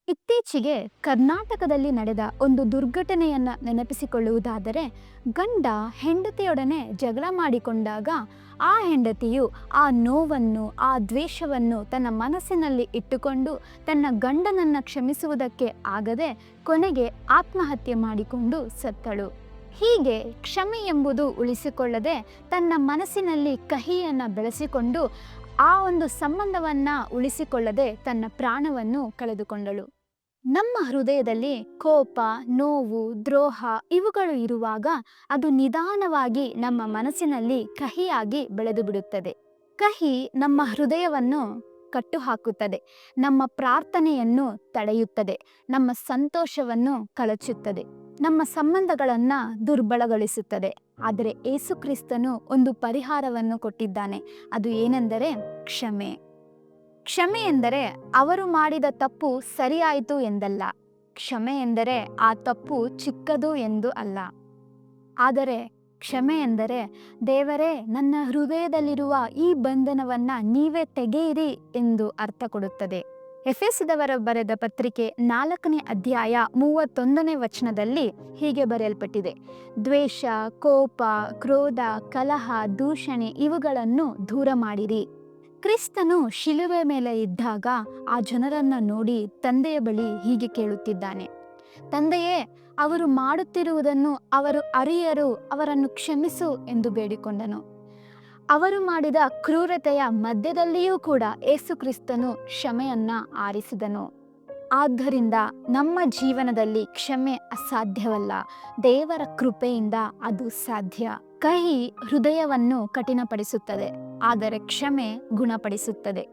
ಇತ್ತೀಚೆಗೆ ಕರ್ನಾಟಕದಲ್ಲಿ ನಡೆದ ಒಂದು ದುರ್ಘಟನೆಯನ್ನ ನೆನಪಿಸಿಕೊಳ್ಳುವುದಾದರೆ, ಗಂಡ ಹೆಂಡತಿಯೊಡನೆ ಜಗಳ ಮಾಡಿಕೊಂಡಾಗ ಆ ಹೆಂಡತಿಯು ಆ ನೋವನ್ನು, ಆ ದ್ವೇಷವನ್ನು ತನ್ನ ಮನಸ್ಸಿನಲ್ಲಿ ಇಟ್ಟುಕೊಂಡು ತನ್ನ ಗಂಡನನ್ನ ಕ್ಷಮಿಸುವುದಕ್ಕೆ ಆಗದೆ ಕೊನೆಗೆ ಆತ್ಮಹತ್ಯೆ ಮಾಡಿಕೊಂಡು ಸತ್ತಳು. ಹೀಗೆ ಕ್ಷಮೆ ಎಂಬುದು ಉಳಿಸಿಕೊಳ್ಳದೆ ತನ್ನ ಮನಸ್ಸಿನಲ್ಲಿ ಕಹಿಯನ್ನು ಬೆಳೆಸಿಕೊಂಡು ಆ ಒಂದು ಸಂಬಂಧವನ್ನ ಉಳಿಸಿಕೊಳ್ಳದೆ ತನ್ನ ಪ್ರಾಣವನ್ನು ಕಳೆದುಕೊಂಡಳು. ನಮ್ಮ ಹೃದಯದಲ್ಲಿ ಕೋಪ, ನೋವು, ದ್ರೋಹ ಇವುಗಳು ಇರುವಾಗ ಅದು ನಿಧಾನವಾಗಿ ನಮ್ಮ ಮನಸ್ಸಿನಲ್ಲಿ ಕಹಿಯಾಗಿ ಬೆಳೆದು ಬಿಡುತ್ತದೆ. ಕಹಿ ನಮ್ಮ ಹೃದಯವನ್ನು ಕಟ್ಟುಹಾಕುತ್ತದೆ, ನಮ್ಮ ಪ್ರಾರ್ಥನೆಯನ್ನು ತಡೆಯುತ್ತದೆ, ನಮ್ಮ ಸಂತೋಷವನ್ನು ಕಳಚುತ್ತದೆ, ನಮ್ಮ ಸಂಬಂಧಗಳನ್ನು ದುರ್ಬಲಗೊಳಿಸುತ್ತದೆ. ಆದರೆ ಯೇಸು ಕ್ರಿಸ್ತನು ಒಂದು ಪರಿಹಾರವನ್ನು ಕೊಟ್ಟಿದ್ದಾನೆ. ಅದು ಏನೆಂದರೆ ಕ್ಷಮೆ. ಕ್ಷಮೆ ಎಂದರೆ ಅವರು ಮಾಡಿದ ತಪ್ಪು ಸರಿಯಾಯಿತು ಎಂದಲ್ಲ. ಕ್ಷಮೆ ಎಂದರೆ ಆ ತಪ್ಪು ಚಿಕ್ಕದು ಎಂದು ಅಲ್ಲ. ಆದರೆ ಕ್ಷಮೆ ಎಂದರೆ, ದೇವರೇ, ನನ್ನ ಹೃದಯದಲ್ಲಿರುವ ಈ ಬಂಧನವನ್ನ ನೀವೇ ತೆಗೆಯಿರಿ ಎಂದು ಅರ್ಥ ಕೊಡುತ್ತದೆ. ಎಫೆಸದವರ ಬರೆದ ಪತ್ರಿಕೆ 4ನೇ ಅಧ್ಯಾಯ 31ನೇ ವಚನದಲ್ಲಿ ಹೀಗೆ ಬರೆಯಲ್ಪಟ್ಟಿದೆ: ದ್ವೇಷ, ಕೋಪ, ಕ್ರೋಧ, ಕಲಹ, ದೂಷಣೆ ಇವುಗಳನ್ನು ದೂರ ಮಾಡಿರಿ. ಕ್ರಿಸ್ತನು ಶಿಲುಬೆ ಮೇಲೆ ಇದ್ದಾಗ ಆ ಜನರನ್ನ ನೋಡಿ ತಂದೆಯ ಬಳಿ ಹೀಗೆ ಕೇಳುತ್ತಿದ್ದಾನೆ: ತಂದೆಯೇ, ಅವರು ಮಾಡುತ್ತಿರುವುದನ್ನು ಅವರು ಅರಿಯರು, ಅವರನ್ನು ಕ್ಷಮಿಸು ಎಂದು ಬೇಡಿಕೊಂಡನು. ಅವರು ಮಾಡಿದ ಕ್ರೂರತೆಯ ಮಧ್ಯದಲ್ಲಿಯೂ ಕೂಡ ಯೇಸು ಕ್ರಿಸ್ತನು ಕ್ಷಮೆಯನ್ನ ಆರಿಸಿದನು. ಆದ್ದರಿಂದ ನಮ್ಮ ಜೀವನದಲ್ಲಿ ಕ್ಷಮೆ ಅಸಾಧ್ಯವಲ್ಲ, ದೇವರ ಕೃಪೆಯಿಂದ ಅದು ಸಾಧ್ಯ. ಕಹಿ ಹೃದಯವನ್ನು ಕಠಿಣಪಡಿಸುತ್ತದೆ, ಆದರೆ ಕ್ಷಮೆ ಗುಣಪಡಿಸುತ್ತದೆ.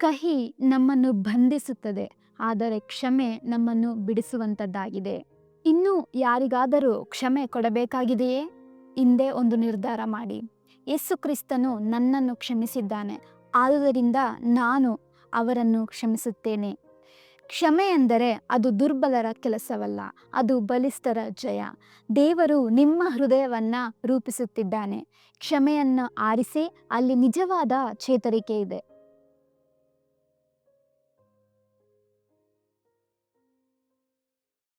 ಕಹಿ ನಮ್ಮನ್ನು ಬಂಧಿಸುತ್ತದೆ, ಆದರೆ ಕ್ಷಮೆ ನಮ್ಮನ್ನು ಬಿಡಿಸುವಂಥದ್ದಾಗಿದೆ. ಇನ್ನು ಯಾರಿಗಾದರೂ ಕ್ಷಮೆ ಕೊಡಬೇಕಾಗಿದೆಯೇ? ಹಿಂದೆ ಒಂದು ನಿರ್ಧಾರ ಮಾಡಿ: ಯೇಸು ಕ್ರಿಸ್ತನು ನನ್ನನ್ನು ಕ್ಷಮಿಸಿದ್ದಾನೆ, ಆದುದರಿಂದ ನಾನು ಅವರನ್ನು ಕ್ಷಮಿಸುತ್ತೇನೆ. ಕ್ಷಮೆ ಎಂದರೆ ಅದು ದುರ್ಬಲರ ಕೆಲಸವಲ್ಲ, ಅದು ಬಲಿಷ್ಠರ ಜಯ. ದೇವರು ನಿಮ್ಮ ಹೃದಯವನ್ನ ರೂಪಿಸುತ್ತಿದ್ದಾನೆ. ಕ್ಷಮೆಯನ್ನು ಆರಿಸಿ, ಅಲ್ಲಿ ನಿಜವಾದ ಚೇತರಿಕೆ ಇದೆ.